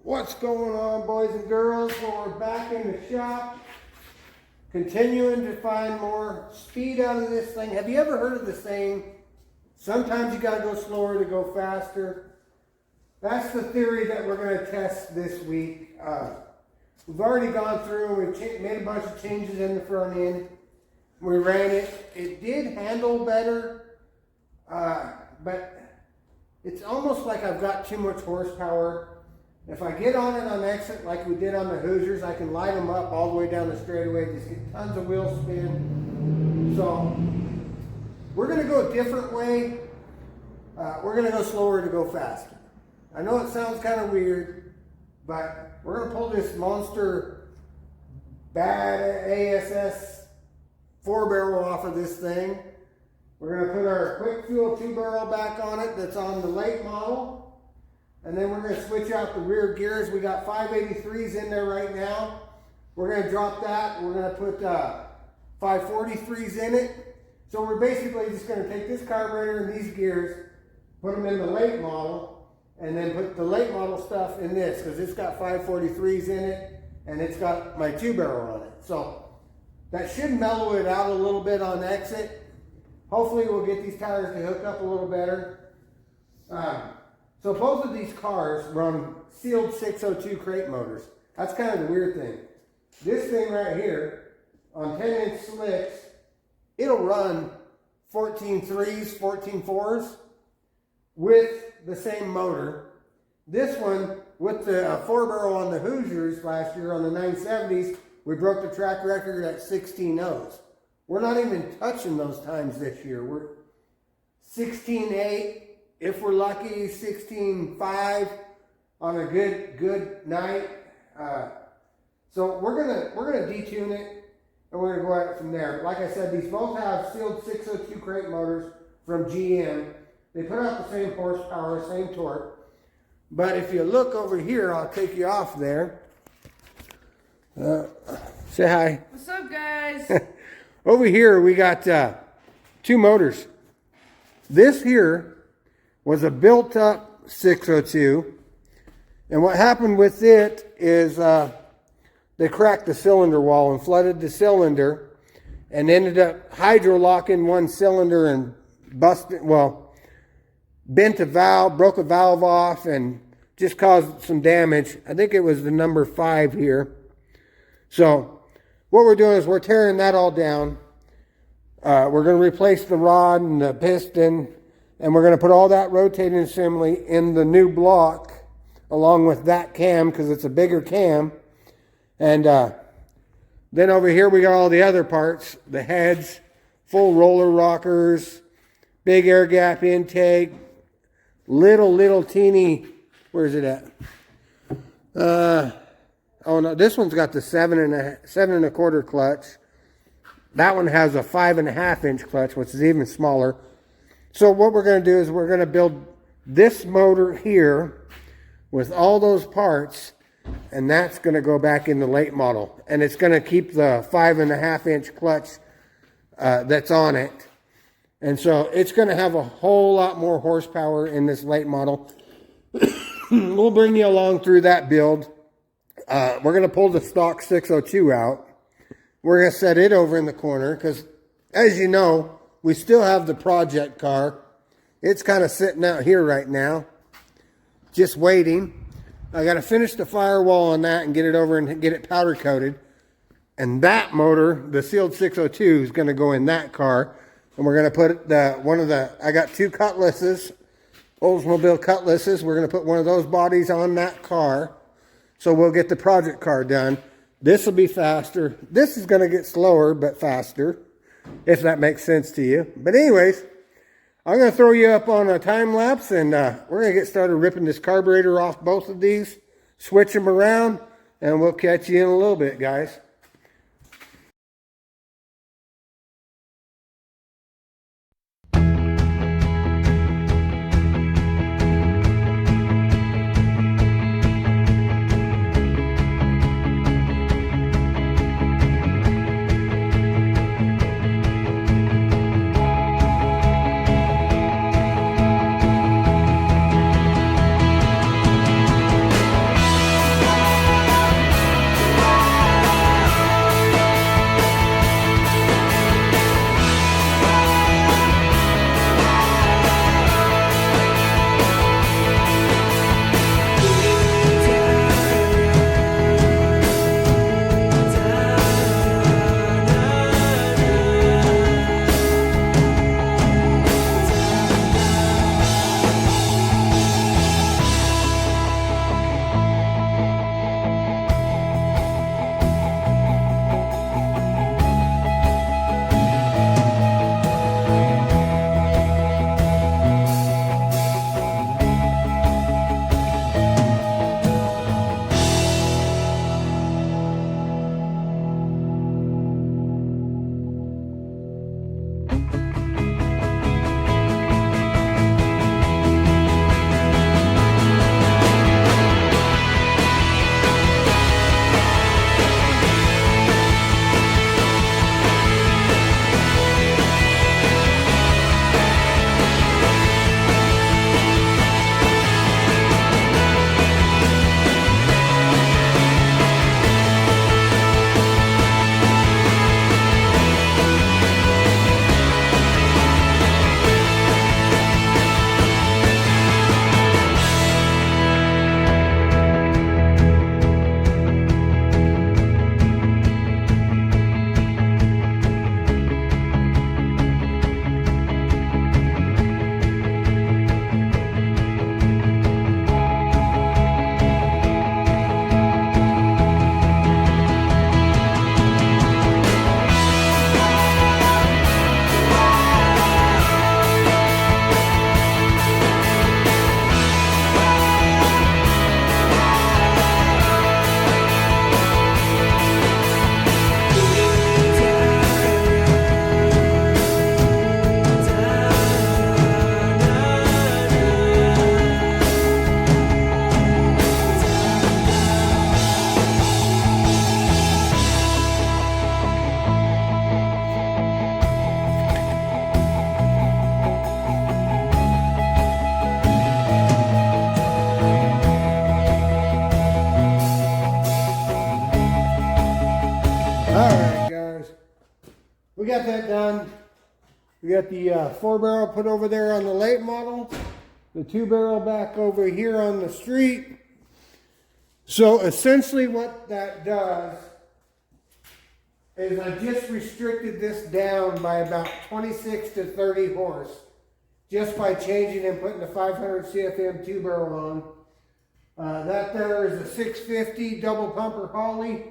What's going on, boys and girls? Well, we're back in the shop, continuing to find more speed out of this thing. Have you ever heard of the saying, sometimes you got to go slower to go faster? That's the theory that we're going to test this week. We've already gone through and we've made a bunch of changes in the front end. We ran it. It did handle better, but it's almost like I've got too much horsepower. If I get on it on exit like we did on the Hoosiers, I can light them up all the way down the straightaway, just get tons of wheel spin. So we're going to go a different way. We're going to go slower to go faster. I know it sounds kind of weird, but we're going to pull this monster bad ASS 4-barrel off of this thing. We're going to put our quick fuel 2-barrel back on it that's on the late model. And then we're going to switch out the rear gears. We got 583s in there right now. We're going to drop that. We're going to put 543s in it. So we're basically just going to take this carburetor and these gears, put them in the late model, and then put the late model stuff in this, because it's got 543s in it, and it's got my 2-barrel on it. So that should mellow it out a little bit on exit. Hopefully we'll get these tires to hook up a little better. So both of these cars run sealed 602 crate motors. That's kind of the weird thing. This thing right here, on 10-inch slicks, it'll run 14.3s, 14.4s with the same motor. This one, with the 4-barrel on the Hoosiers last year on the 970s, we broke the track record at 16.0s. We're not even touching those times this year. We're 16.8. If we're lucky, 16.5 on a good night. So we're gonna detune it and we're gonna go at it from there. Like I said, these both have sealed 602 crate motors from GM. They put out the same horsepower, same torque. But if you look over here, I'll take you off there. Say hi. What's up, guys? Over here we got 2 motors. This here was a built-up 602, and what happened with it is they cracked the cylinder wall and flooded the cylinder, and ended up hydro-locking one cylinder and bent a valve, broke a valve off, and just caused some damage. I think it was the number 5 here. So what we're doing is we're tearing that all down. We're going to replace the rod and the piston, and we're going to put all that rotating assembly in the new block along with that cam, because it's a bigger cam. And then over here we got all the other parts, the heads, full roller rockers, big air gap intake, little teeny, where's it at? Oh no, this one's got the 7 1/4 clutch. That one has a 5.5 inch clutch, which is even smaller. So what we're going to do is we're going to build this motor here with all those parts, and that's going to go back in the late model. And it's going to keep the 5.5 inch clutch that's on it. And so it's going to have a whole lot more horsepower in this late model. We'll bring you along through that build. We're going to pull the stock 602 out. We're going to set it over in the corner because, as you know, we still have the project car. It's kind of sitting out here right now, just waiting. I got to finish the firewall on that and get it over and get it powder coated. And that motor, the sealed 602, is going to go in that car. And we're going to put I got 2 Cutlasses, Oldsmobile Cutlasses. We're going to put one of those bodies on that car. So we'll get the project car done. This will be faster. This is going to get slower, but faster, if that makes sense to you. But anyways, I'm going to throw you up on a time lapse, and we're going to get started ripping this carburetor off both of these, switch them around, and we'll catch you in a little bit, guys. got that done. We got the 4-barrel put over there on the late model, the 2-barrel back over here on the street. So essentially what that does is I just restricted this down by about 26 to 30 horse just by changing and putting the 500 CFM 2-barrel on. That there is a 650 double pumper Holly.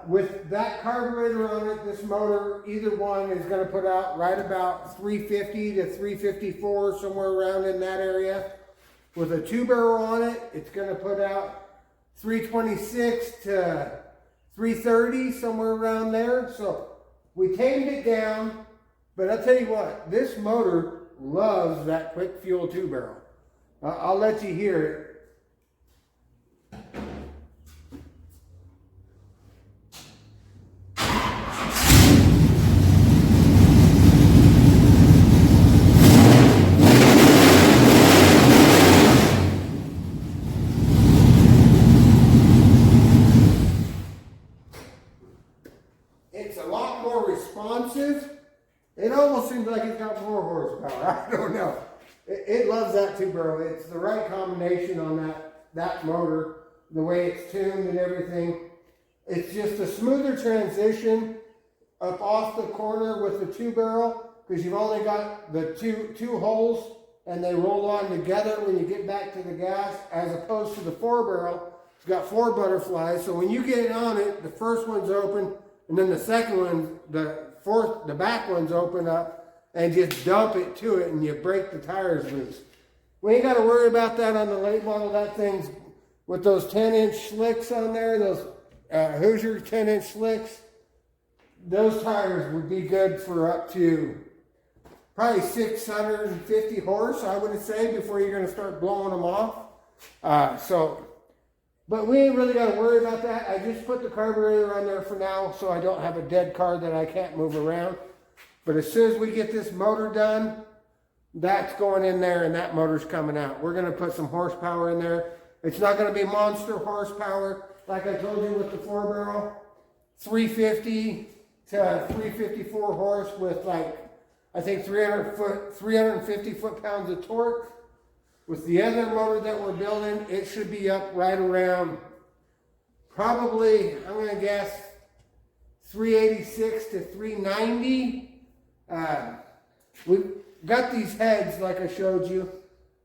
With that carburetor on it, this motor, either one is going to put out right about 350 to 354, somewhere around in that area. With a 2-barrel on it, it's going to put out 326 to 330, somewhere around there. So we tamed it down, but I'll tell you what, this motor loves that quick fuel 2-barrel. I'll let you hear it. It's a lot more responsive. It almost seems like it's got more horsepower. I don't know. It loves that 2-barrel. It's the right combination on that motor, the way it's tuned and everything. It's just a smoother transition up off the corner with the 2-barrel because you've only got the two holes and they roll on together when you get back to the gas, as opposed to the 4-barrel. It's got 4 butterflies, so when you get on it, the first one's open, and then the second one, the back one's open up, and just dump it to it, and you break the tires loose. We ain't got to worry about that on the late model. That thing's with those 10-inch slicks on there, those Hoosier 10-inch slicks. Those tires would be good for up to probably 650 horse, I would say, before you're going to start blowing them off. But we ain't really got to worry about that. I just put the carburetor on there for now so I don't have a dead car that I can't move around. But as soon as we get this motor done, that's going in there and that motor's coming out. We're going to put some horsepower in there. It's not going to be monster horsepower like I told you with the 4-barrel. 350 to 354 horse with like, I think 350 foot-pounds of torque. With the other motor that we're building, it should be up right around probably, I'm going to guess, 386 to 390. We've got these heads like I showed you.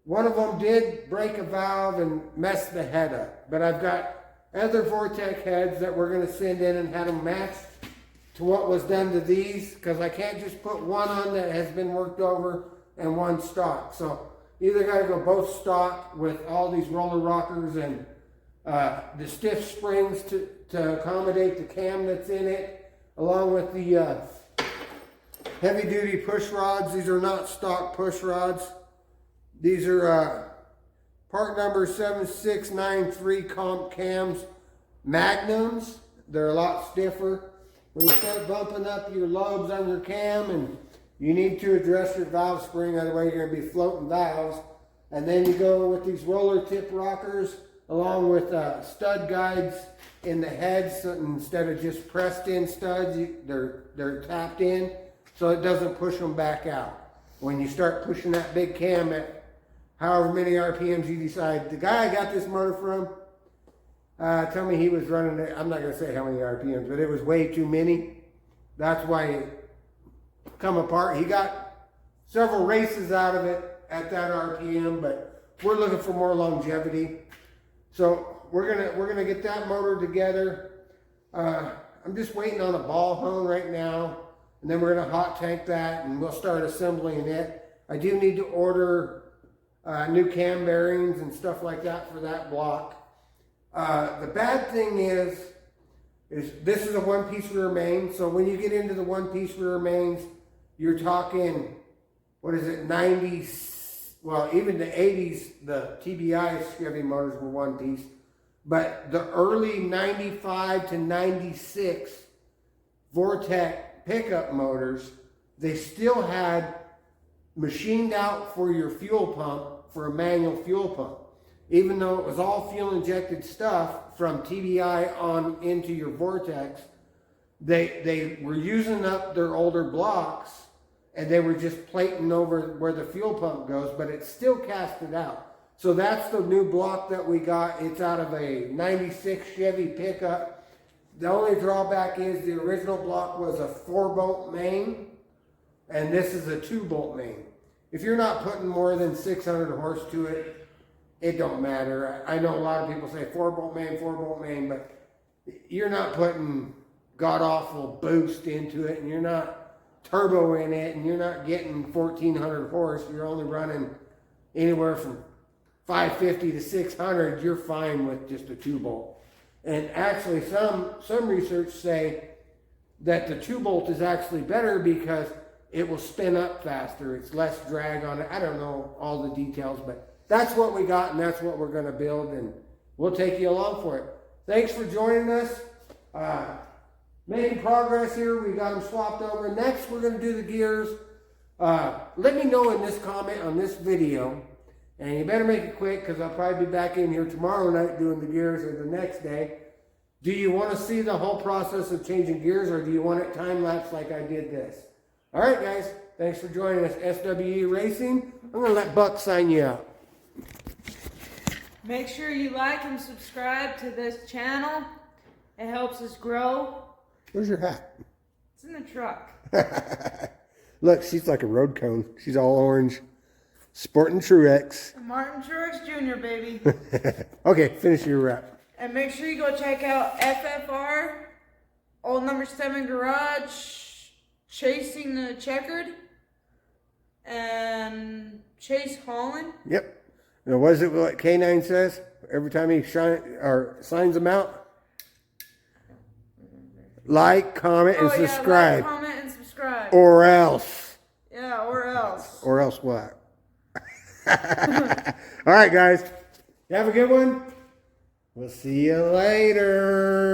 One of them did break a valve and mess the head up. But I've got other Vortec heads that we're going to send in and have them matched to what was done to these, because I can't just put one on that has been worked over and one stock. So either got to go both stock with all these roller rockers and the stiff springs to accommodate the cam that's in it, along with the heavy duty push rods. These are not stock push rods. These are part number 7693 comp cams magnums. They're a lot stiffer. When you start bumping up your lobes on your cam, and you need to address your valve spring, otherwise you're going to be floating valves. And then you go with these roller tip rockers along with stud guides in the heads. So instead of just pressed in studs, they're tapped in so it doesn't push them back out. When you start pushing that big cam at however many RPMs you decide. The guy I got this motor from, tell me he was running it, I'm not going to say how many RPMs, but it was way too many. That's why it come apart. He got several races out of it at that RPM, but we're looking for more longevity. So we're gonna get that motor together. I'm just waiting on a ball hone right now, and then we're gonna hot tank that, and we'll start assembling it. I do need to order new cam bearings and stuff like that for that block. The bad thing is this is a one-piece rear main, so when you get into the one-piece rear mains, you're talking, what is it, 90s, well, even the 80s, the TBI Chevy motors were one-piece, but the early 95 to 96 Vortec pickup motors, they still had machined out for your fuel pump for a manual fuel pump. Even though it was all fuel injected stuff from TBI on into your Vortex, they were using up their older blocks, and they were just plating over where the fuel pump goes, but it's still casted out. So that's the new block that we got. It's out of a 96 Chevy pickup. The only drawback is the original block was a 4-bolt main, and this is a 2-bolt main. If you're not putting more than 600 horse to it, it don't matter. I know a lot of people say 4-bolt main, but you're not putting god-awful boost into it, and you're not turbo in it, and you're not getting 1,400 horse. You're only running anywhere from 550 to 600. You're fine with just a 2-bolt. And actually, some research say that the 2-bolt is actually better because it will spin up faster. It's less drag on it. I don't know all the details, but that's what we got, and that's what we're going to build, and we'll take you along for it. Thanks for joining us. Making progress here. We got them swapped over. Next, we're going to do the gears. Let me know in this comment on this video, and you better make it quick because I'll probably be back in here tomorrow night doing the gears, or the next day. Do you want to see the whole process of changing gears, or do you want it time-lapse like I did this? All right, guys. Thanks for joining us. S.W.E Racing. I'm going to let Buck sign you out. Make sure you like and subscribe to this channel. It helps us grow. Where's your hat? It's in the truck. Look, she's like a road cone. She's all orange. Sporting Truex. Martin Truex Jr., baby. Okay, finish your wrap. And make sure you go check out FFR, Old Number 7 Garage, Chasing the Checkered, and Chase Holland. Yep. Now, what is it what K9 says every time he signs them out? Like, comment, and subscribe. Like, comment, and subscribe. Or else. Yeah, or else. Or else what? All right, guys. You have a good one. We'll see you later.